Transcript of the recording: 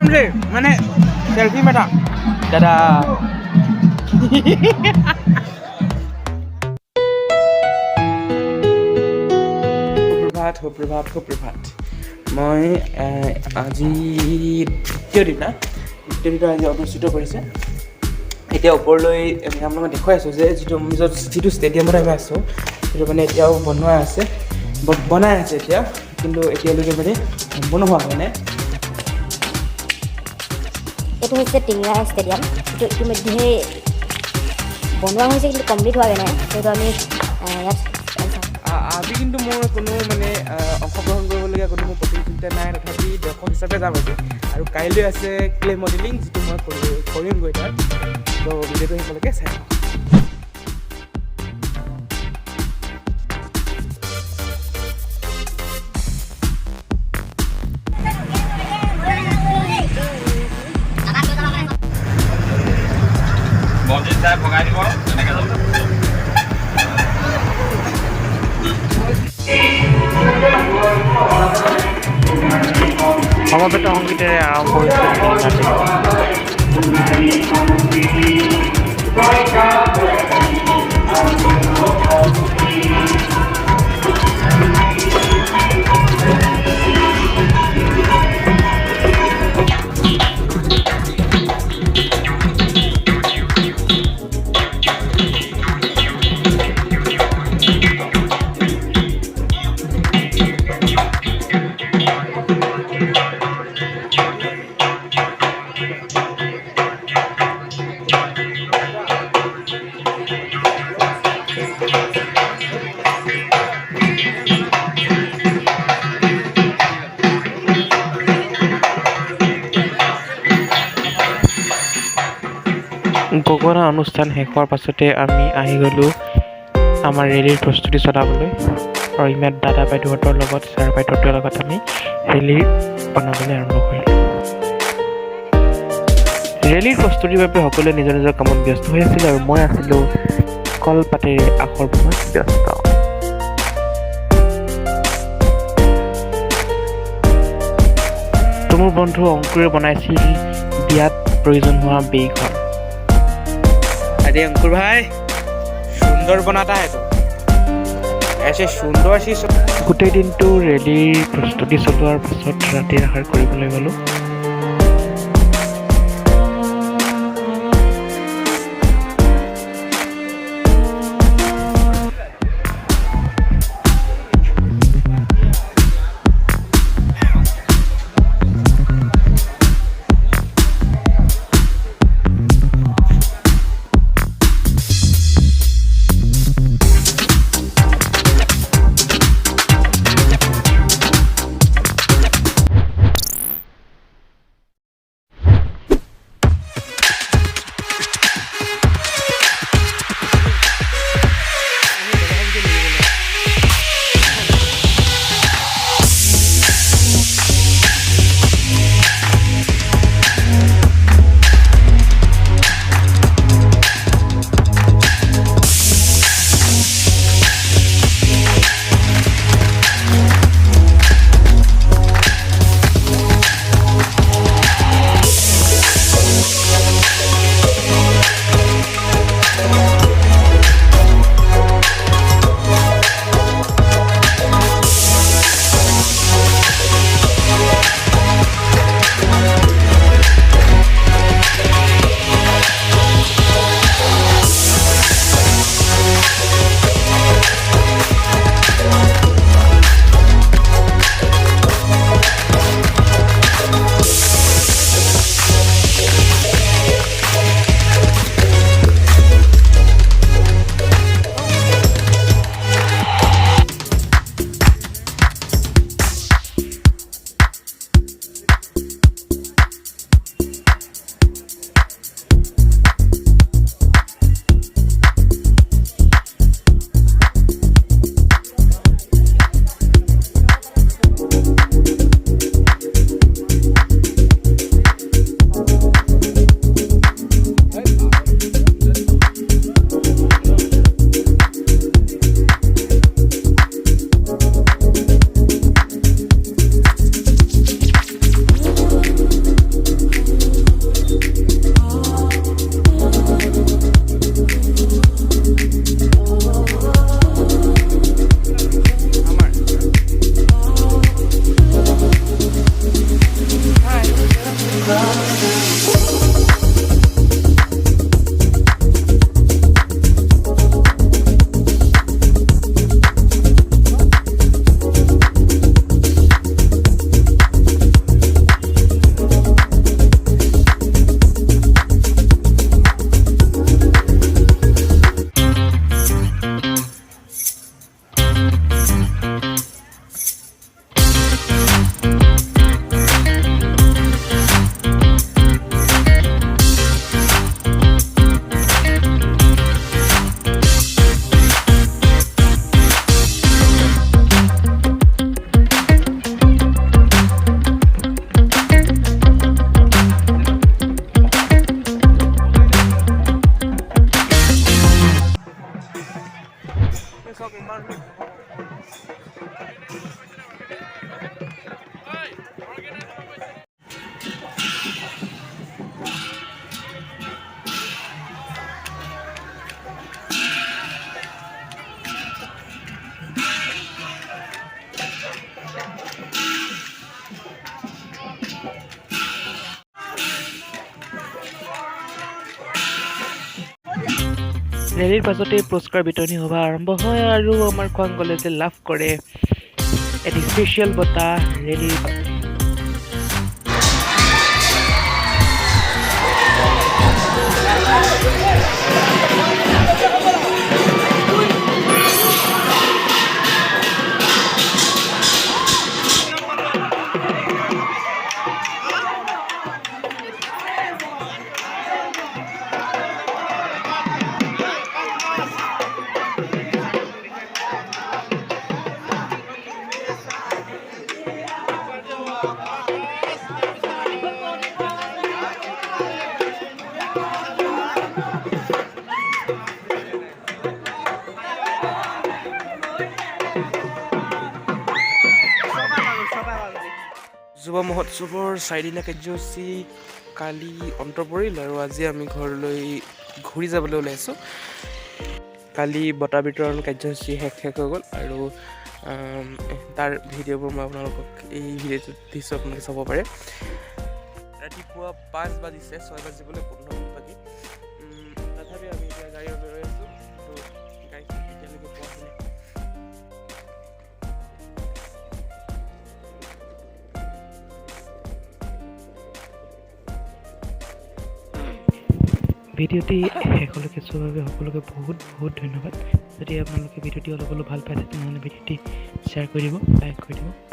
মানে সেলফি মেটা দাদা সুপ্ৰভাত মই আজি দ্বিতীয় দিন আজি অনুষ্ঠিত কৰিছে এতিয়া ওপৰলৈ আমি আপোনালোকক দেখুৱাই আছোঁ যে যিটো ষ্টেডিয়ামত আমি আছোঁ সেইটো মানে এতিয়াও বনাই আছে এতিয়া কিন্তু এতিয়ালৈকে মানে সম্পূৰ্ণ হোৱা নাই এইটো হৈছে টিংৰা ষ্টেডিয়াম এইটো ইতিমধ্যে বনোৱা হৈছে কিন্তু কমপ্লিট হোৱাগৈ নাই সেইটো আমি ইয়াত আজি কিন্তু মোৰ কোনো মানে অংশগ্ৰহণ কৰিবলগীয়া কোনো মোৰ প্ৰতিযোগিতা নাই তথাপি দৰ্শক হিচাপে যাম আজি আৰু কাইলৈ আছে ক্লে মডেলিং যিটো মই কৰিমগৈ তাত তো ভিডিঅ'টো শেষলৈকে চাই লওঁ ভগাই দিব এনেকৈ সমবেত সংগীতেৰে আৰম্ভ হৈছে গগনা অনুষ্ঠান শেষ হোৱাৰ পাছতে আমি আহি গ'লোঁ আমাৰ ৰেলীৰ প্ৰস্তুতি চলাবলৈ আৰু ইমান দাদা বাইদেউহঁতৰ লগত ছাৰ বাইদেউহঁতৰ লগত আমি ৰেলী বনাবলৈ আৰম্ভ কৰিলোঁ ৰেলীৰ প্ৰস্তুতিৰ বাবে সকলোৱে নিজৰ নিজৰ কামত ব্যস্ত হৈ আছিল আৰু মই আছিলোঁ কলপাতেৰে আখৰ বনোৱাত ব্যস্ত মোৰ বন্ধু অংকুৰে বনাইছিল বিয়াত প্ৰয়োজন হোৱা বেইখন अरे अंकुर भाई सुंदर बनाता है तो ऐसे सुंदर सी গোটেই দিনটো ৰেলীৰ প্ৰস্তুতি চলোৱাৰ পাছত ৰাতিৰ আহাৰ কৰিবলৈ গ'লোঁ ৰেলীৰ পাছতে পুৰস্কাৰ বিতৰণী সভা আৰম্ভ হয় আৰু আমাৰ খোৱাং কলেজে লাভ কৰে এটি স্পেচিয়েল বঁটা ৰেলীৰ যুৱ মহোৎসৱৰ 4 দিনীয়া কাৰ্যসূচী কালি অন্ত পৰিল আৰু আজি আমি ঘৰলৈ ঘূৰি যাবলৈ ওলাইছোঁ। কালি বঁটা বিতৰণ কাৰ্যসূচী শেষ হৈ গ'ল আৰু তাৰ ভিডিঅ'বোৰ মই আপোনালোকক এই ভিডিঅ'টোত দিছোঁ, আপোনালোকে চাব পাৰে। ৰাতিপুৱা 5 বাজিছে, 6 বাজিবলৈ 15 মিনিট বাকী। তথাপি আমি এতিয়া গাড়ী ৰৈ আছোঁ, গাড়ীখন এতিয়ালৈকে পোৱা নাই। ভিডিঅ'টি শেষলৈকে চোৱাৰ বাবে সকলোকে বহুত বহুত ধন্যবাদ। যদি আপোনালোকে ভিডিঅ'টি অলপ ভাল পাইছে তেনেহ'লে ভিডিঅ'টি শ্বেয়াৰ কৰি দিব, লাইক কৰি দিব।